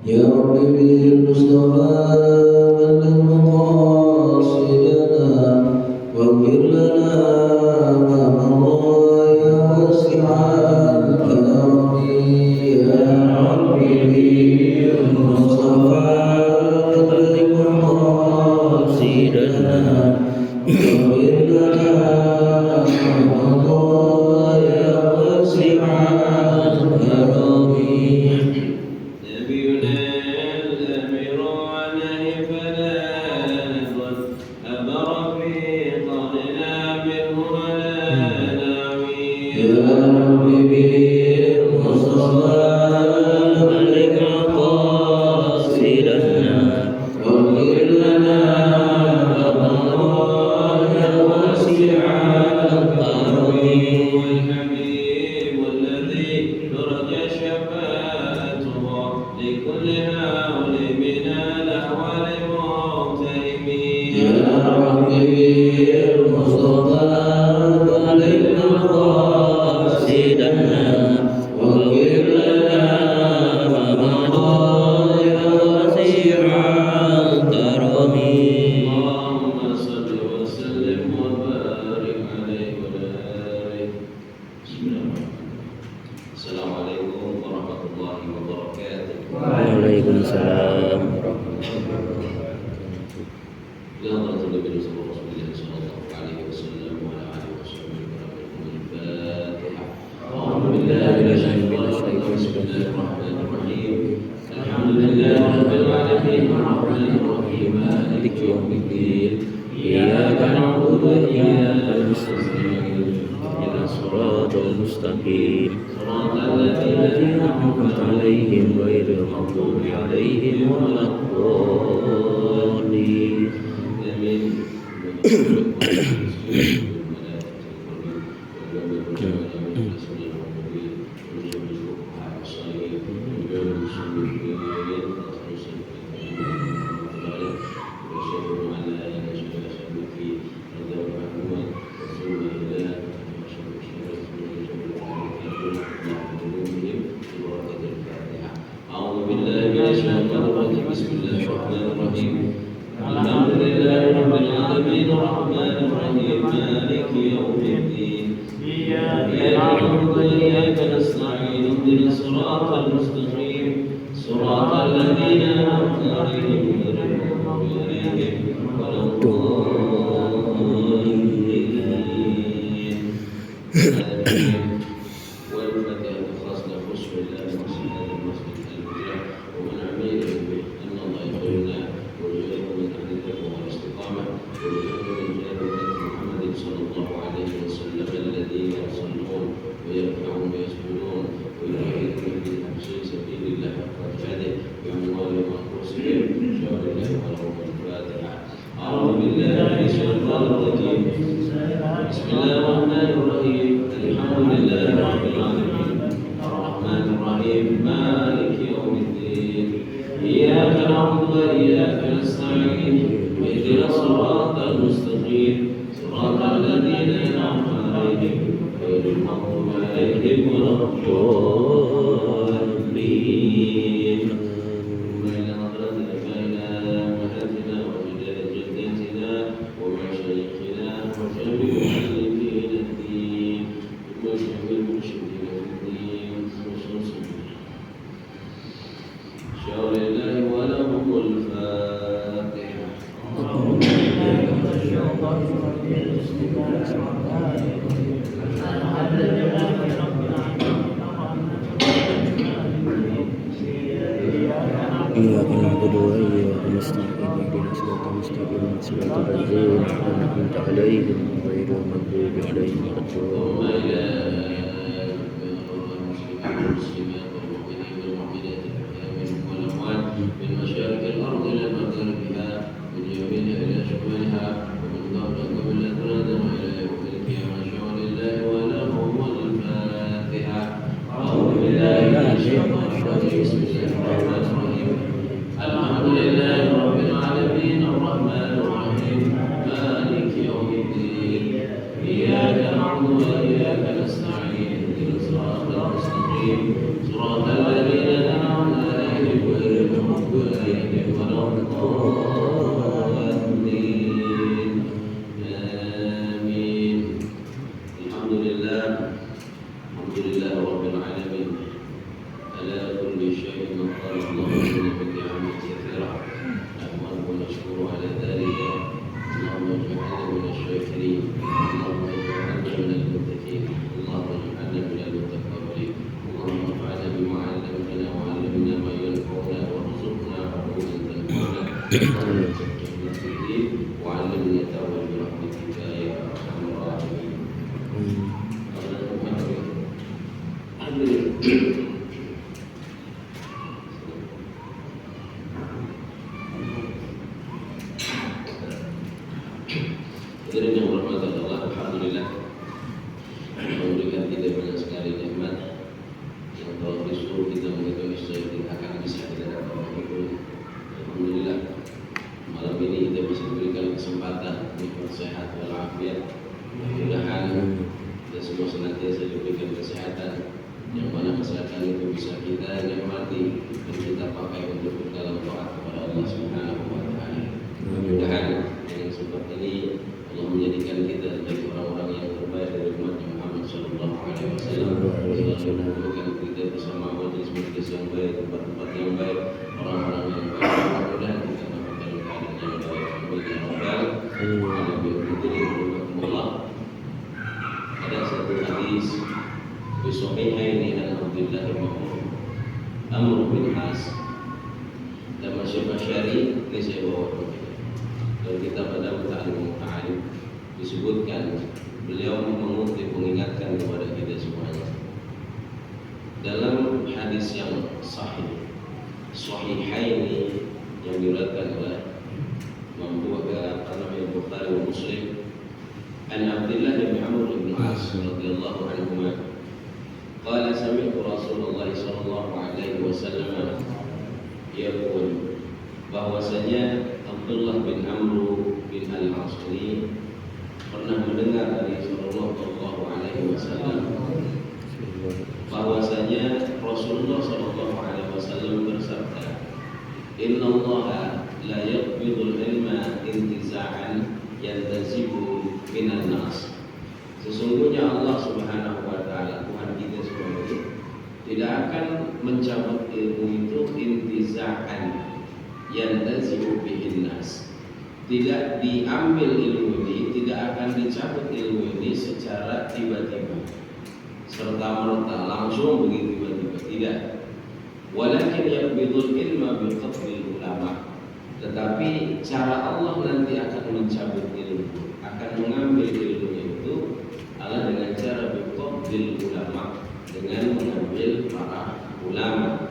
يا رب بالمصطفى بلغ مقاصدنا واغفر لنا ما مضى يا واسع الكرم يا رب بالمصطفى بلغ مقاصدنا واغفر لنا ما مضى يا واسع الكرم. نبينا الأمير عليه فلا نزل أمر في قرنا منه ولا نعوي يا رب بالمصطفى بلغ مقاصدنا واغفر لنا ما مضى يا واسع الكرم. والحبيب الذي ترجى شفاعته لكل هول من الأهوال مغترمين يا رب بالمصطفى بلغ مقاصدنا واغفر لنا ما مضى يا واسع الكرم. اللهم صل وسلم وبارك عليه وعلى آله. بسم الله الرحمن الرحيم. السلام عليكم ورحمة الله وبركاته. Waalaikumsalam. يا حضرة النبي صلى الله عليه وسلم وعلى آله وصحبه وسلم. الفاتحة. أعوذ بالله من الشيطان الرجيم. بسم الله الرحمن الرحيم. الحمد لله رب العالمين الرحمن الرحيم مالك يوم الدين. إياك نعبد وإياك نستعين. اهدنا الصراط المستقيم صراط الذين أنعمت عليهم غير المغضوب عليهم ولا الضالين. آمين. أعوذ بالله من الشيطان الرجيم. بسم الله الرحمن الرحيم. الحمد لله رب العالمين الرحمن الرحيم مالك يوم الدين. إياك نعبد وإياك نستعين. اهدنا الصراط المستقيم صراط الذين أنعمت عليهم غير المغضوب عليهم ولا الضالين. والفاتحة خاصة خشب الله وسبحانه المسجد الهجرة ومن عمل به أن الله يخيرنا ويجعله من أهل التقوى والاستقامة ويجعله من جهة محمد صلى الله عليه وسلم الذين يصلون ويركعون ويسجدون ويجاهدون في سبيل الله حق جهاده بأموالهم وأنفسهم شهر الله ولهم الفاتحة. أعوذ بالله من الشيطان الرجيم. بسم الله الرحمن الرحيم. الحمد لله رب العالمين الرحمن الرحيم مالك يوم الدين. إياك نعبد وإياك نستعين. اهدنا الصراط المستقيم صراط الذين أنعمت عليهم غير المغضوب عليهم ولا الضالين. إلى حضرتنا فإلى أمهاتنا وأجداد جداتنا ومشايخنا وجميع المسلمين الدين وجميع المرشدين في الدين خصوصا شاور الله ولهم الفاتحة. إياك نعبد وإياك نستعين اهدنا الصراط المستقيم صراط الذين أنعمت عليهم غير المغضوب عليهم ولا اللهم إلى الضالين. المسلمات والمؤمنين والمؤمنات الأحياء منهم والأموات من مشارق الأرض إلى مغاربها من يمينها إلى شمالها ومن ظهرها ومن أطرافها إلى يوم القيامة شاور الله ولهم الفاتحة. أعوذ بالله من الشيطان الرجيم. بسم الله الرحمن الرحيم. الحمد لله رب العالمين الرحمن الرحيم مالك يوم الدين. إياك نعبد وإياك نستعين. اهدنا الصراط المستقيم عليهم ولا الضالين آمين. الحمد لله رب العالمين على كل شيء قدر الله لنا بنعم كثيرة نحمده ونشكره على ذلك. اللهم اجعلنا من الشاكرين، اللهم اجعلنا من المتقين، اللهم اجعلنا من المتقبلين، اللهم انفعنا بما علمتنا وعلمنا ما ينفعنا وارزقنا علوما تنفعنا وارزقنا في الدين وعلمنا التوبة برحمتك يا ارحم الراحمين. Hadirin yang berhormat Allah, alhamdulillah memberikan kita banyak sekali nikmat yang kalau disuruh kita mengikuti tidak akan bisa kita dapat mengikuti. Alhamdulillah malam ini kita bisa diberikan kesempatan nikmat sehat walafiat. Mudah-mudahan kita semua senantiasa diberikan kesehatan yang mana kesehatan itu bisa kita nikmati dan kita pakai untuk dalam taat kepada Allah Subhanahu wa taala. Mudah-mudahan dengan sebab ini Allah menjadikan kita dari orang-orang yang terbaik dari umat Muhammad sallallahu alaihi wasallam. Mengumpulkan kita bersama majelis-majelis yang baik, tempat-tempat yang baik, orang-orang yang baik. Mudah-mudahan kita mendapatkan keadaan yang baik. Allah. Ada satu hadis di Sahihaini an Abdullah bin Amr bin As dan Masyhur Syari ini saya bawa dan kita pada Ta'alim disebutkan beliau mengingatkan kepada kita semuanya dalam hadis yang Sahihaini yang diriwayatkan oleh Bukhari dan Muslim an Abdullah bin Amr bin As radhiyallahu anhu qala sami'tu Rasulullah sallallahu alaihi wasallam yaqul bahwasanya Abdullah bin Amr bin Al-As ini pernah mendengar dari Rasulullah sallallahu alaihi wasallam bahwasanya Rasulullah sallallahu alaihi wasallam bersabda, "Innallaha la yaqbidul ilma intiza'an yantazibu minan nas." Sesungguhnya Allah Subhanahu wa taala, Tuhan kita semua ini tidak akan mencabut ilmu itu intiza'an yantazibu bihin nas. Tidak diambil ilmu ini, tidak akan dicabut ilmu ini secara tiba-tiba, serta-merta langsung begitu tiba-tiba, tidak. Walakin yaqbidul ilma biqabdil ulama. Tetapi cara Allah nanti akan mencabut ilmu, akan mengambil ilmu itu adalah dengan cara biqabdil ulama, dengan mengambil para ulama,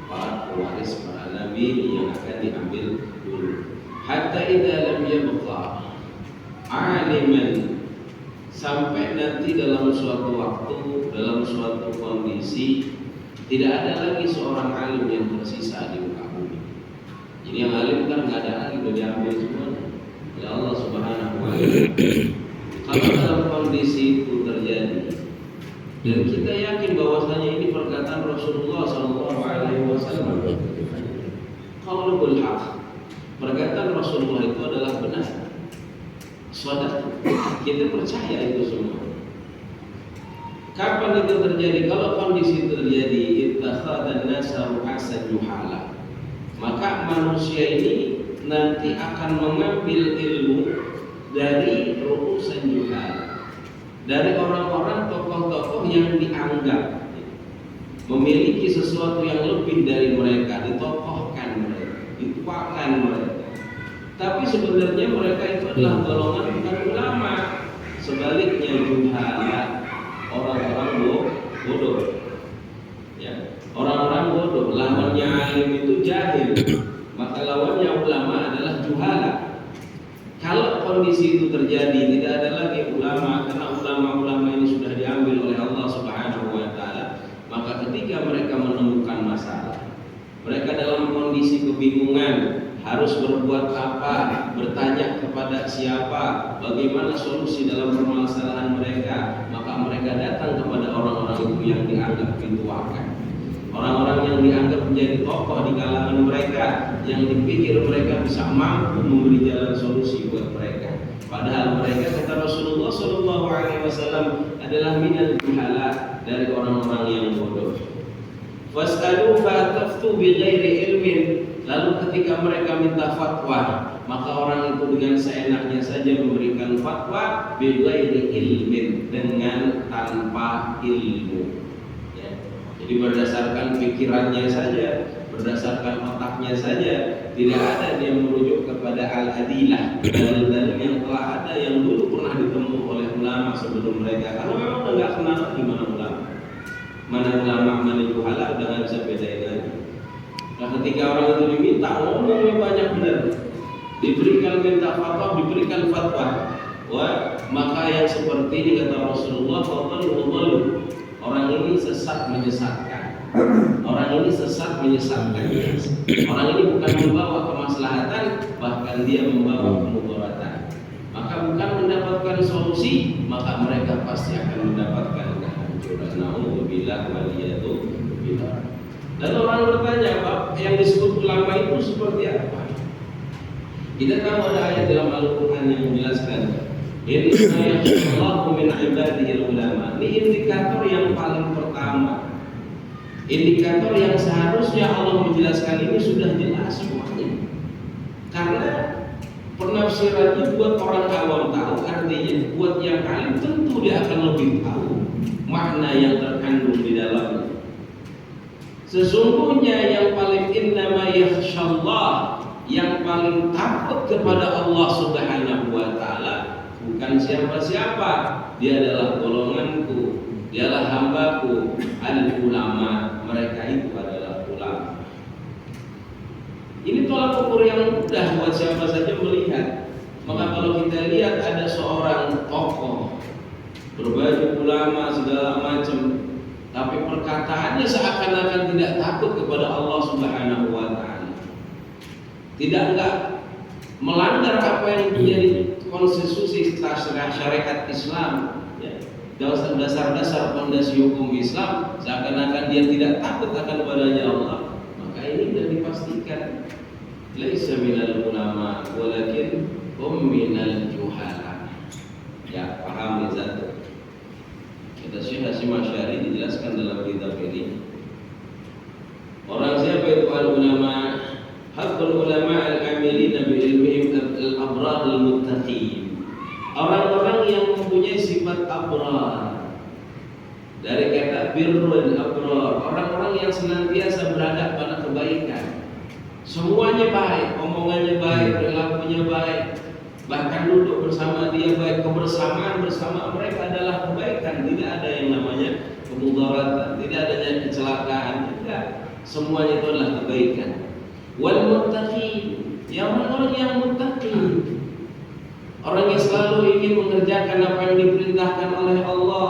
para pewaris para nabi yang akan diambil dulu. Hatta idza lam yabqa aliman, sampai nanti dalam suatu waktu, dalam suatu kondisi tidak ada lagi seorang alim yang tersisa di muka bumi. Jadi yang alim kan nggak ada lagi, sudah diambil semuanya oleh Allah Subhanahu wa taala. Kalau dalam kondisi itu terjadi dan kita yakin bahwasanya ini perkataan Rasulullah sallallahu alaihi wasallam, qaulul haq, perkataan Rasulullah itu adalah benar, shadaq, kita percaya itu semua. Kapan itu terjadi? Kalau kondisi itu terjadi, ittakhadhan nasa ru'asan juhala, maka manusia ini nanti akan mengambil ilmu dari ru'usan juhala, dari orang-orang tokoh-tokoh yang dianggap memiliki sesuatu yang lebih dari mereka, ditokohkan mereka, dituakan mereka. Tapi sebenarnya mereka itu adalah golongan bukan ulama. Sebaliknya juhala, orang-orang bodoh. Ya, orang-orang bodoh. Lawannya alim itu jahil, maka lawannya ulama adalah juhala. Kalau kondisi itu terjadi, tidak ada lagi ulama, karena ulama-ulama ini sudah diambil oleh Allah Subhanahu wa taala. Maka ketika mereka menemukan masalah, mereka dalam kondisi kebingungan, harus berbuat apa, bertanya kepada siapa, bagaimana solusi dalam permasalahan mereka, maka mereka datang kepada orang-orang itu yang dianggap dituakan, orang-orang yang dianggap menjadi tokoh di kalangan mereka, yang dipikir mereka bisa mampu memberi jalan solusi buat mereka. Padahal mereka, kata Rasulullah SAW, adalah minal juhala, dari orang-orang yang bodoh. Was'alu fa'taftu bighairi ilmin. Lalu ketika mereka minta fatwa, maka orang itu dengan seenaknya saja memberikan fatwa bighairi ilmin, dengan tanpa ilmu. Ya. Jadi berdasarkan pikirannya saja, berdasarkan otaknya saja, tidak ada dia merujuk kepada al-adilah, dalil-dalil yang telah ada yang dulu pernah ditemui oleh ulama sebelum mereka. Karena memang nggak kenal lagi mana ulama, mana juhala, udah nggak bisa bedain lagi. Nah, ketika orang itu diminta ngomongnya banyak benar, diberikan minta fatwa, diberikan fatwa, wah, maka yang seperti ini kata Rasulullah, orang ini sesat menyesatkan. Orang ini sesat menyesatkan. Orang ini bukan membawa kemaslahatan, bahkan dia membawa kemudaratan. Maka bukan mendapatkan solusi, maka mereka pasti akan mendapatkan kehancuran. Nauzubillah waliyadzubillah. Dan orang bertanya, Pak, yang disebut ulama itu seperti apa? Kita tahu ada ayat dalam Al-Quran yang menjelaskan, Inna yakhshallahu min ibadihil ulama. Ini indikator yang paling pertama. Indikator yang seharusnya Allah menjelaskan ini sudah jelas semuanya. Karena penafsirannya buat orang awam tahu, artinya buat yang alim tentu dia akan lebih tahu makna yang terkandung di dalamnya. Sesungguhnya yang paling innama yakhshallah, yang paling takut kepada Allah Subhanahu wa taala bukan siapa-siapa, dia adalah golonganku, dialah hambaku, al-ulama, mereka itu adalah ulama. Ini tolak ukur yang mudah buat siapa saja melihat. Maka kalau kita lihat ada seorang tokoh berbaju ulama segala macam, tapi perkataannya seakan-akan tidak takut kepada Allah Subhanahu wa taala. Enggak melanggar apa yang menjadi konstitusi syariat Islam, ya. Dasar-dasar fondasi hukum Islam, seakan-akan dia tidak takut akan kepadanya Allah. Maka ini sudah dipastikan laisa minal ulama walakin hum minal juhala. Ya, paham ya? Kita Syekh Hasyim Asy'ari dijelaskan dalam kitab ini. Orang siapa itu al-ulama? Haqqul ulama al-amilina bi ilmihim al-abrar al-muttaqin. Orang-orang yang mempunyai sifat abrar. Dari kata birrul abrar, orang-orang yang senantiasa berada pada kebaikan. Semuanya baik, omongannya baik, perilakunya baik, bahkan duduk bersama dia baik, kebersamaan bersama mereka adalah kebaikan. Tidak ada yang namanya kemudaratan, tidak adanya kecelakaan, tidak. Semuanya itu adalah kebaikan. Wal muttaqin, yang orang yang muttaqi, orang yang selalu ingin mengerjakan apa yang diperintahkan oleh Allah,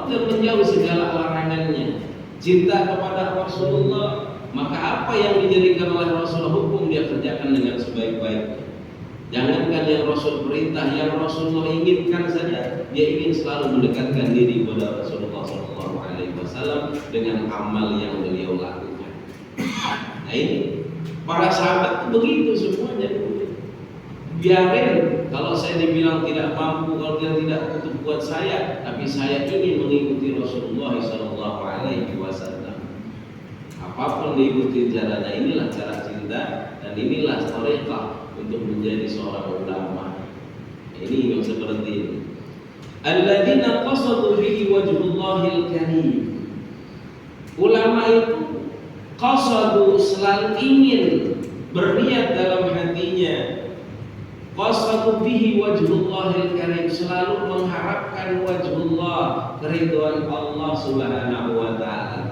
dan menjauh segala larangannya, cinta kepada Rasulullah. Maka apa yang dijadikan oleh Rasul hukum, dia kerjakan dengan sebaik-baiknya. Jangankan yang Rasul perintah, yang Rasulullah inginkan saja, dia ingin selalu mendekatkan diri kepada Rasulullah SAW dengan amal yang beliau lakukan. Nah ini para sahabat begitu semuanya. Biarin kalau saya dibilang tidak mampu, kalau dia tidak untuk buat saya, tapi saya ingin mengikuti Rasulullah SAW. Apapun diikuti caranya, inilah cara cinta dan inilah thariqah untuk menjadi seorang ulama. Ini yang seperti ini. Alladzina qasadu bihi wajhullahil karim. Ulama itu qasadu, selalu ingin, berniat dalam hatinya. Qasadu bihi wajhullahil karim, selalu mengharapkan wajhullah, keridhaan Allah Subhanahu wa taala.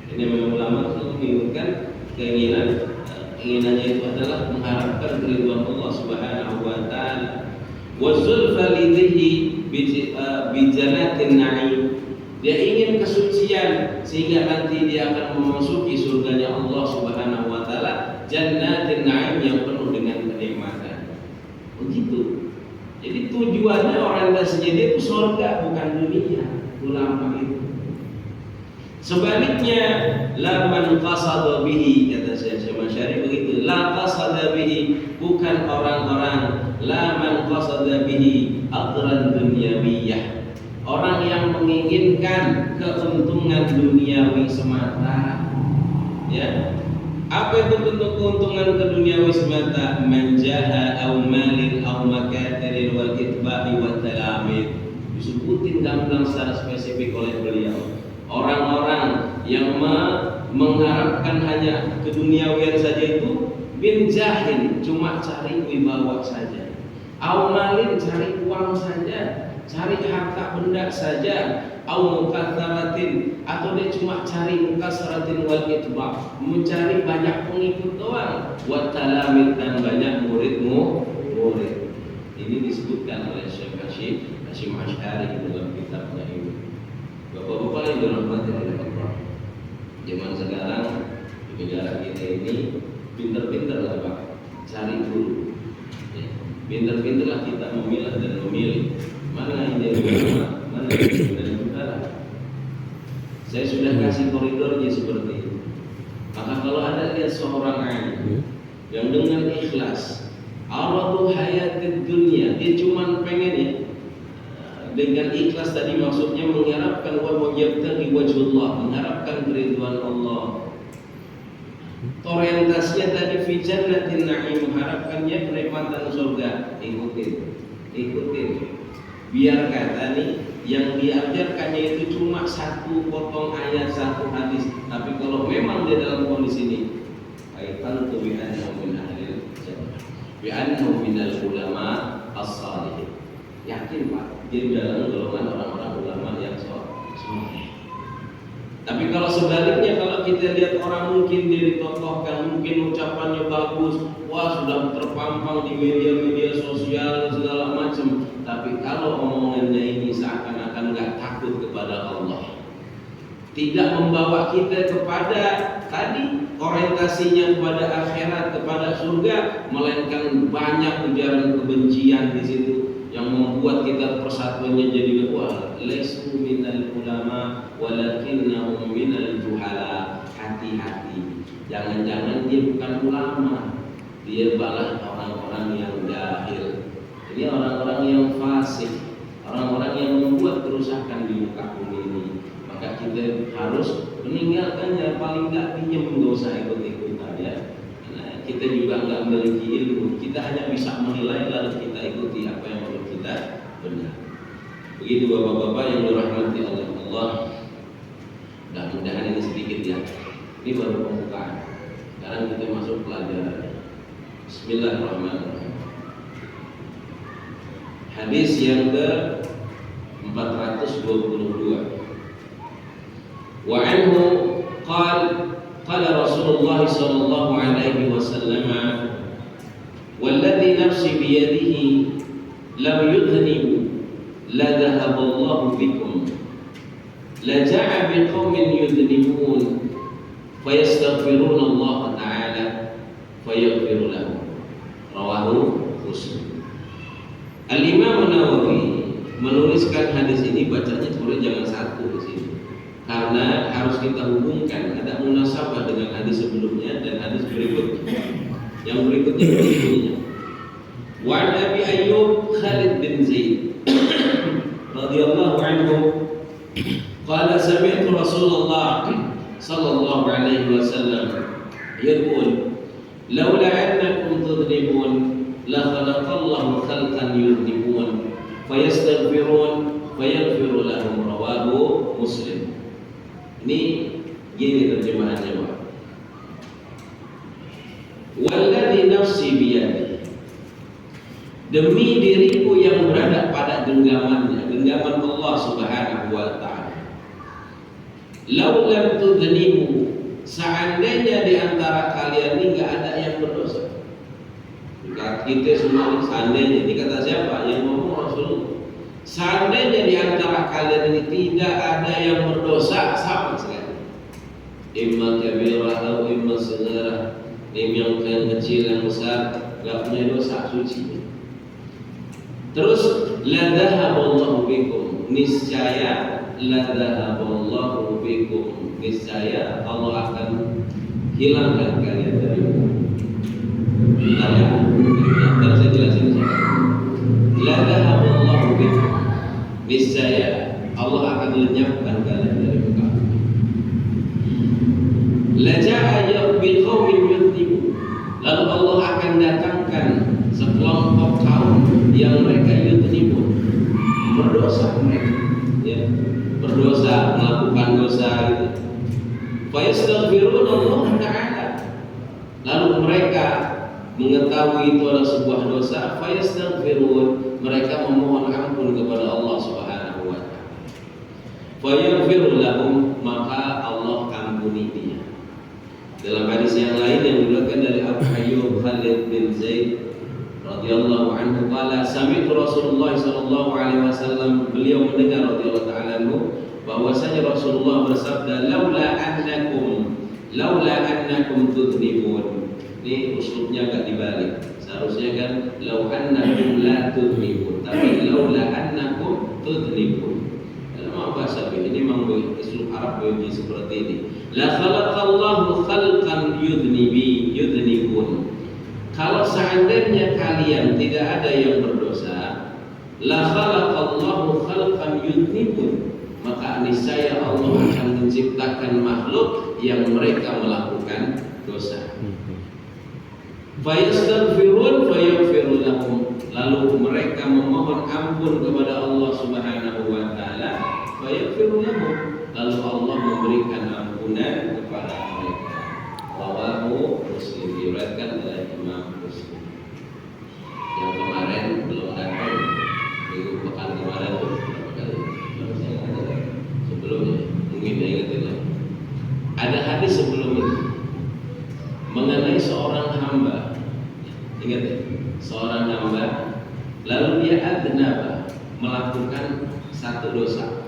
Ini memang ulama selalu menginginkan keinginannya itu adalah mengharapkan keridhaan Allah Subhanahu wa taala. Wa zulfa lidhihi bi jannatin na'im. Dia ingin kesucian sehingga nanti dia akan memasuki surganya Allah Subhanahu wa taala, jannatin na'im, yang penuh dengan kenikmatan. Begitu. Jadi tujuannya orientasinya dia itu surga, bukan dunia. Ulama itu. Sebaliknya, la man qasada bihi, kata Syekh la qasada bihi, bukan orang-orang, la man qasada bihi adran dunyawiyah, orang yang menginginkan keuntungan duniawi semata. Ya, apa itu bentuk keuntungan ke duniawi semata? Manjaha au malin au makatirin wal itba'i wa talamid. Disebutin gamblang secara spesifik oleh beliau. Orang-orang yang mengharapkan hanya keduniawian saja itu bin jahin, cuma cari wibawa saja. Au malin, cari uang saja, cari harta benda saja. Au mukatsaratin, atau dia cuma cari mukatsaratin wal itba', mencari banyak pengikut doang. Wa talamid, dan banyak murid. Ini disebutkan oleh Syekh Hasyim Asy'ari dalam kitabnya ini. Bapak-bapak yang dirahmati oleh Allah, zaman sekarang di negara kita ini pinter-pinterlah Pak, cari guru. Pinter-pinterlah kita memilah dan memilih mana yang dari ulama, mana yang dari utara. Saya sudah kasih koridornya seperti itu. Maka kalau ada lihat seorang alim yang dengan ikhlas, aradu hayatid dunia, dia cuma pengen ya, dengan ikhlas tadi maksudnya mengharapkan wa yabtaghi wajhullah, mengharapkan keridhaan Allah. Orientasinya tadi fi jannatin na'im, mengharapkannya kenikmatan surga. Ikutin. Biarkan tadi yang diajarkannya itu cuma satu potong ayat, satu hadis. Tapi kalau memang dia dalam kondisi ini, kaitan tu bi annahu min ahli jannah, bi annahu minal ulama as-salihin. Yakin Pak, dia dalam golongan orang-orang ulama yang soleh. Tapi kalau sebaliknya, kalau kita lihat orang mungkin dia ditokohkan, mungkin ucapannya bagus, wah sudah terpampang di media-media sosial dan segala macam. Tapi kalau omongannya ini seakan-akan nggak takut kepada Allah, tidak membawa kita kepada tadi orientasinya kepada akhirat, kepada surga, melainkan banyak ujaran kebencian di situ yang membuat kita persatuannya jadi wah, laisu minal ulama walakinnahum minal juhala. Hati-hati, jangan-jangan dia bukan ulama, dia malah orang-orang yang jahil. Ini orang-orang yang fasik, orang-orang yang membuat kerusakan di muka bumi ini. Maka kita harus meninggalkannya, paling nggak pinjam, nggak usah ikut-ikutan ya. Nah, kita juga nggak memiliki ilmu, kita hanya bisa menilai lalu kita ikuti apa yang menurut kita benar. Begitu bapak-bapak yang dirahmati oleh Allah. Mudah-mudahan ini sedikit ya. Ini baru pembukaan. Sekarang kita masuk pelajaran. Bismillahirrahmanirrahim. Hadis yang ke-422. Wa anhu qala Rasulullah sallallahu alaihi wasallam, walladhi nafsi biyadihi lam yudhnibu la dhahaballahu bikum la ja'a biqaumin yudhnibun fayastaghfiruna Allah ta'ala fayaghfiru lahum. Rawahu Muslim. Al-Imam Nawawi menuliskan hadis ini, bacanya sebenarnya jangan satu di sini, karena harus kita hubungkan, ada munasabah dengan hadis sebelumnya dan hadis berikutnya. Yang berikutnya begini. Wa Abi Ayyub Khalid bin Zaid radhiyallahu anhu qala sami'tu Rasulullah sallallahu alaihi wasallam yaqul laula annakum tudhnibun la khalaqallahu khalqan yudhnibun fayastaghfirun fayaghfiru lahum. Rawahu Muslim. Ini gini terjemahannya Pak. Walladhi nafsi biyadi, demi diriku yang berada pada genggamannya, genggaman Allah Subhanahu wa ta'ala. Lau lam tudhnibu, seandainya di antara kalian ini enggak ada yang berdosa. Kita semua seandainya, ini kata siapa? Yang ngomong Rasulullah. Seandainya di antara kalian ini tidak ada yang berdosa sama sekali, imma kabirah atau imma saghirah, yang kecil yang besar, enggak punya dosa, suci. Terus la dhahaballahu bikum, niscaya la dhahaballahu bikum, niscaya Allah akan hilangkan kalian dari Bentar ya, bentar saya jelasin soal. La dhahaballahu bikum. Niscaya Allah akan lenyapkan kalian dari muka. La ja'a bil qaumin yudhibu. Lalu Allah akan datangkan sekelompok kaum yang mereka yudhibu, berdosa mereka, ya, berdosa, melakukan dosa itu. Fa yastaghfiruna Allah Ta'ala. Lalu mereka mengetahui itu adalah sebuah dosa, fa yastaghfirun, mereka memohon ampun kepada Allah Subhanahu wa taala. Fa yaghfir lahum, maka Allah ampuni dia. Dalam hadis yang lain yang diriwayatkan dari Abu Ayyub Khalid bin Zaid radhiyallahu anhu qala sami'tu Rasulullah sallallahu alaihi wasallam, beliau mendengar radhiyallahu ta'ala anhu bahwasanya Rasulullah bersabda laula annakum tudhnibun. Ini uslubnya agak dibalik. Seharusnya kan law annakum la tudhnibun, tapi laula annakum tudhnibun. Dalam bahasa ini memang uslub Arab bunyi seperti ini. La khalaqallahu khalqan yudhnibun. Kalau seandainya kalian tidak ada yang berdosa, la khalaqallahu khalqan yudhnibun, maka niscaya Allah akan menciptakan makhluk yang mereka melakukan dosa. Fayastaghfirun fayaghfiru lahum, lalu mereka memohon ampun kepada Allah Subhanahu wa taala, fayaghfiru lahum, lalu Allah memberikan ampunan kepada mereka. Rawahu Muslim, diriwayatkan oleh Imam Muslim. Yang kemarin belum datang, minggu pekan kemarin tuh berapa kali? Sebelumnya, mungkin saya ingat lagi. Ada hadis sebelum itu mengenai seorang hamba. Ingat ya, seorang hamba lalu dia adnaba, melakukan satu dosa.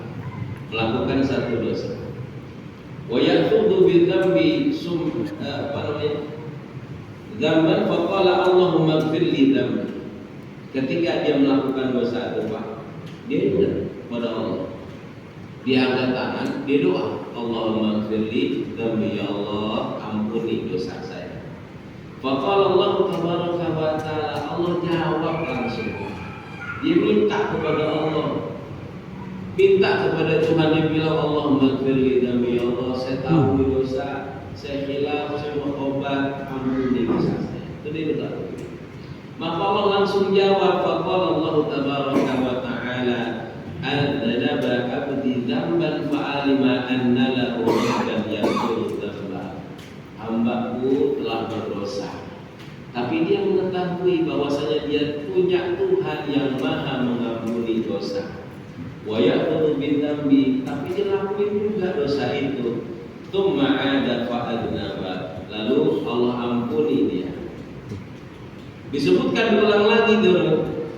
Wa ya'khudhu bi dhanbi dzamban faqala Allahumma ighfir li dzambi. Ketika dia melakukan dosa itu, Pak, dia ingat pada Allah. Dia angkat tangan, dia doa, Allahumma ighfir li dzambi, ya Allah, ampuni dosa saya. Faqala Allah tabaraka wa ta'ala, Allah jawab langsung. Dia minta kepada Allah, minta kepada Tuhan, dia bilang Allahumma ighfir li dzambi, ya Allah, saya tahu dosa, saya hilaf, saya mau tobat, ampuni dosa saya. Itu dia doa. Maka Allah langsung jawab, faqala Allah tabaraka wa ta'ala, adzanaba abdi dzamban fa'alima anna lahu rabban yaghfiru dzamba. Hambaku telah berdosa, tapi dia mengetahui bahwasanya dia punya Tuhan yang Maha mengampuni dosa. Wa ya'khudhu bidzambi, tapi dia lakuin juga dosa itu. Tsumma 'ada fa'adnaba, lalu Allah ampuni dia. Disebutkan berulang lagi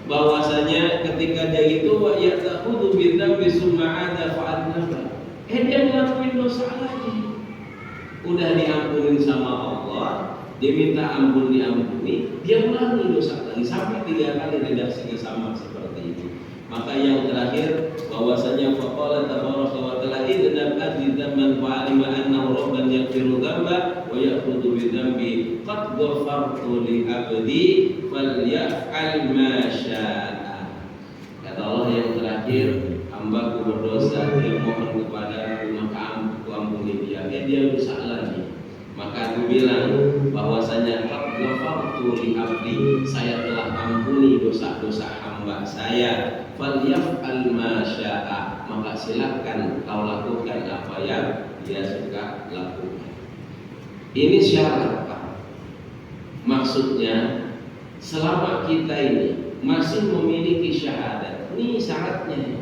bahwasanya ketika dia itu wa ya'khudhu bidzambi tsumma 'ada fa'adnaba, dia ngelakuin dosa lagi. Udah diampuni sama Allah, dia minta ampun diampuni, dia ulangi dosa lagi sampai 3 kali redaksinya sama seperti ini. Maka yang terakhir bahwasanya faqala tabaraka wa ta'ala idnab adzi dzamban wa alima annahu rabban yaghfiru dzamba wa ya'khudhu bi dzambi qad ghafartu li abdi falyaf'al ma syaa. Kata Allah yang terakhir, hambaku berdosa, dia mohon kepadaku, maka aku ampuni dia. Dia dosa lagi, maka aku bilang bahwasanya qad ghafartu li abdi, saya telah ampuni dosa-dosa hamba saya. Falyaf'al ma syaa, maka silakan kau lakukan apa yang dia suka lakukan. Ini syarat, Pak. Maksudnya selama kita ini masih memiliki syahadat, ini syaratnya.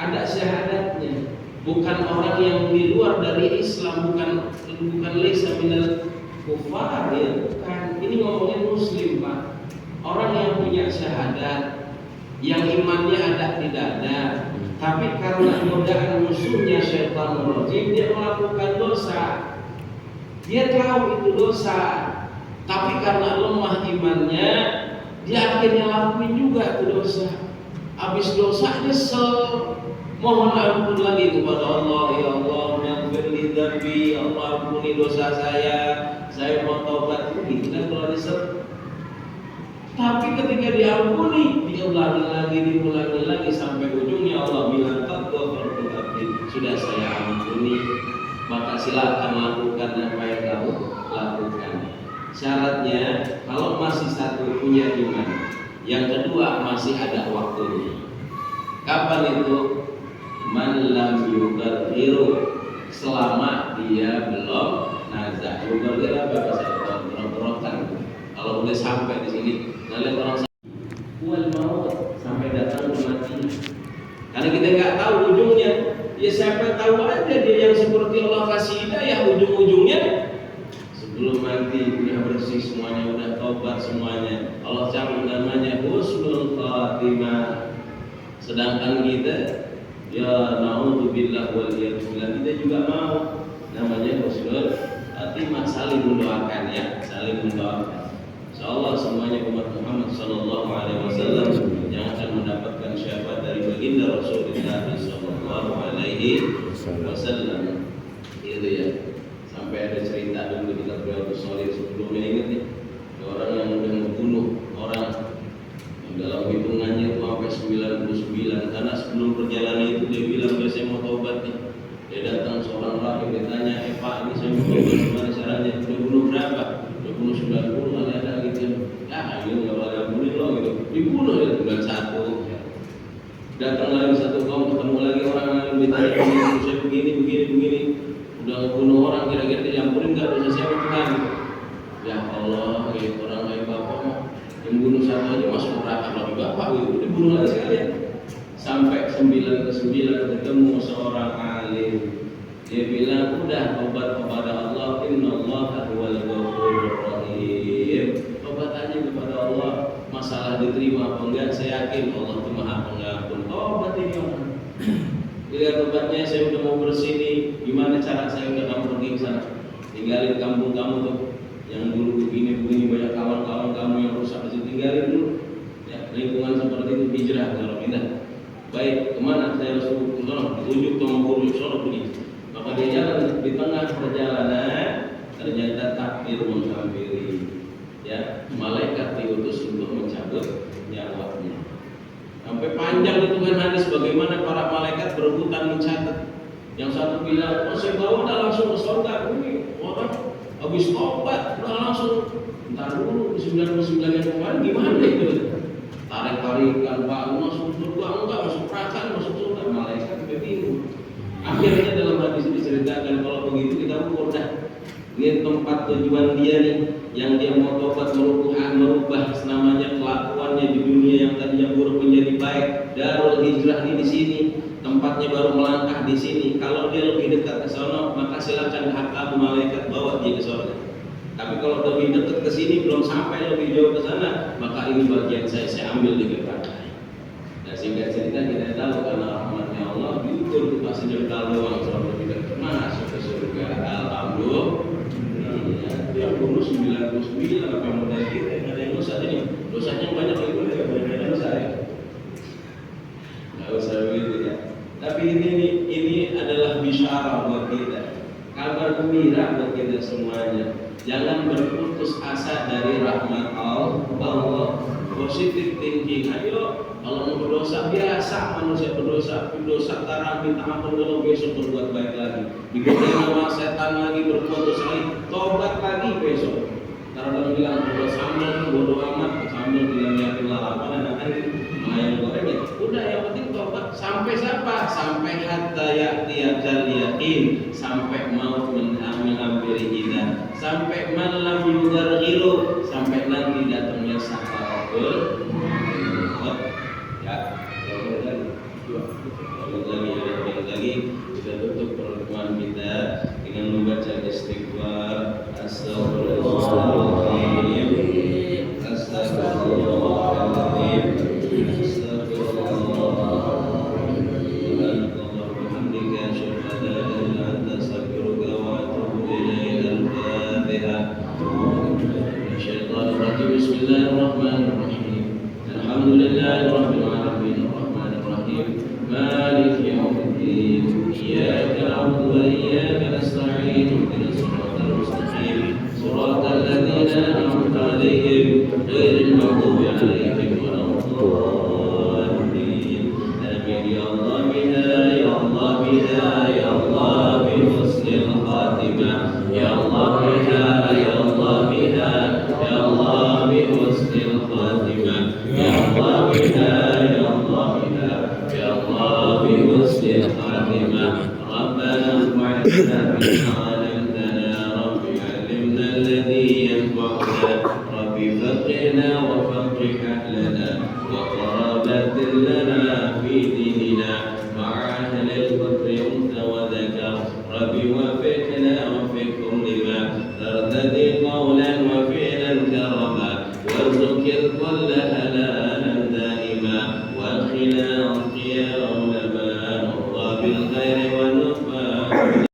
Ada syahadatnya. Bukan orang yang di luar dari Islam, bukan laisa minal kufar, ya, bukan. Ini ngomongin muslim, Pak. Orang yang punya syahadat, yang imannya ada di dada, tapi karena godaan musuhnya syaitanur rajim, dia melakukan dosa. Dia tahu itu dosa, tapi karena lemah imannya, dia akhirnya lakuin juga itu dosa. Habis dosa nyesel, mohon ampun lagi kepada Allah, ya Allah, maghfir li dzambi, ya Allah ampuni dosa saya mau taubat. Begitu kan kalau nyesel. Tapi ketika diampuni, diulangi lagi sampai ujungnya Allah bilang sudah saya ampuni, maka silakan lakukan apa yang kamu lakukan. Syaratnya kalau masih satu punya iman, yang kedua masih ada waktunya. Kapan itu? Man lam yughirru, selama dia belum nazar. Yughir apa bahasa Arab? Kalau udah sampai di sini, kalian orang wal maut, sampai datang kematian. Karena kita nggak tahu ujungnya. Ya siapa tahu aja dia yang seperti Allah kasih hidayah ujung-ujungnya sebelum mati udah bersih semuanya, udah taubat semuanya. Allah cabut namanya husnul khatimah. Sedangkan kita ya naudzubillah wal iyadzubillah, kita juga mau namanya husnul khatimah. Saling mendoakan ya, saling mendoakan. Insyaallah semuanya umat Muhammad sallallahu alaihi wasallam yang akan mendapatkan syafaat dari baginda Rasulullah sallallahu alaihi wasallam. Itu ya. Sampai ada cerita dulu di kitab Riyadhus Shalihin sebelumnya, ingat nih, orang yang udah membunuh orang dalam hitungannya itu sampai 99, karena sebelum perjalanan itu dia bilang saya mau taubat nih. Dia datang seorang rahib, dia tanya, Pak ini saya mau taubat, gimana caranya? Udah bunuh berapa? Udah bunuh 90, ada gitu. Ya ayo nggak boleh bunuh loh gitu. Dibunuh ya bulan 1. Datang lagi satu kaum, ketemu lagi orang lain, ditanya saya begini. Udah ngebunuh orang, kira-kira diampunin nggak dosa saya Tuhan? Ya Allah, orang kayak bapak mah yang bunuh satu aja masuk neraka, lagi bapak gitu, dibunuh lagi sekalian. Sampai 9 ke 9 ketemu seorang alim. Dia bilang, udah tobat kepada Allah, innallaha huwal ghafurur rahim. Tobat aja kepada Allah, masalah diterima apa enggak, saya yakin Allah itu Maha Pengampun. Tobat ini orang. Lihat tobatnya, saya udah mau bersih nih. Gimana cara saya udah kamu pergi ke sana? Tinggalin kampung kamu tuh, yang dulu begini banyak kawan-kawan kamu yang rusak di situ, tinggalin dulu. Ya, lingkungan seperti itu hijrah kalau pindah. Baik, kemana saya harus ke sana? Ditunjuk ke guru sono pergi. Maka dia jalan di tengah perjalanan, ternyata takdir menghampiri. Ya, malaikat diutus untuk mencabut nyawanya. Sampai panjang itu kan hadis bagaimana para malaikat berebutan mencatat. Yang satu bilang, saya bawa udah langsung ke surga. Ini orang habis tobat udah langsung. Entar dulu 99 yang kemarin gimana itu? Tarik-tarikan, Pak, masuk surga enggak, masuk neraka, masuk surga. Malaikat bingung. Akhirnya dalam hadis diceritakan kalau begitu kita ukur dah. Ini tempat tujuan dia nih, yang dia mau tobat merubah namanya kelakuannya di dunia yang tadinya buruk menjadi baik. Darul hijrah ini di sini, tempatnya baru melangkah di sini. Kalau dia lebih dekat ke sana, maka silakan hak malaikat bawa dia ke surga. Tapi kalau lebih dekat ke sini belum sampai lebih jauh ke sana, maka ini bagian saya ambil di neraka. Nah singkat cerita kita tahu karena rahmatnya Allah diukur itu pasti jengkal doang kalau lebih dekat masuk ke surga. Alhamdulillah. Yang bunuh 99 apa yang modal kita yang ada yang dosa ini, dosanya banyak lagi banyak dosa ya. Nggak usah begitu ya. Tapi ini adalah bisyarah buat kita, kabar gembira buat kita semuanya. Jangan berputus asa dari rahmat Allah. Positive thinking. Ayo, kalau mau berdosa biasa, manusia berdosa sekarang minta ampun, kalau besok berbuat baik lagi. Digodain sama setan lagi, berbuat dosa lagi, tobat lagi besok. Karena bilang bodoh sambal, bodoh amat, sambal bilang yakin lalapan, anak-anak ayam goreng ya. Udah yang penting tobat. Sampai siapa? Sampai hatta ya'tiyal yakin, sampai maut menghampiri kita, sampai malam yughirru, sampai nanti datangnya sakaratul maut. Ya, lagi kita tutup pertemuan kita dengan membaca istighfar. Astagfirullahaladzim, astagfirullahaladzim, Bismillahirrahmanirrahim. Alhamdulillahirabbil alamin, arrahmanirrahim, maliki yaumiddin, iyyaka na'budu wa iyyaka nasta'in, ihdinas siratal mustaqim, siratal ladzina an'amta 'alaihim غير المغضوب عليهم ولا الضالين آمين يا الله بها يا الله بها يا الله بحسن الخاتمة يا الله بها يا الله بها يا الله بحسن الخاتمة يا الله بها يا الله بها يا الله بحسن الخاتمة ربنا وعدنا بما علمتنا رب علمنا الذي ينفعنا رب فقهنا وفقه أهلنا وقرابة لنا في ديننا مع أهل الفقر أنثى وذكر رب وفقنا وفقهم لما ترتدي قولا وفعلا كرما وارزق كلها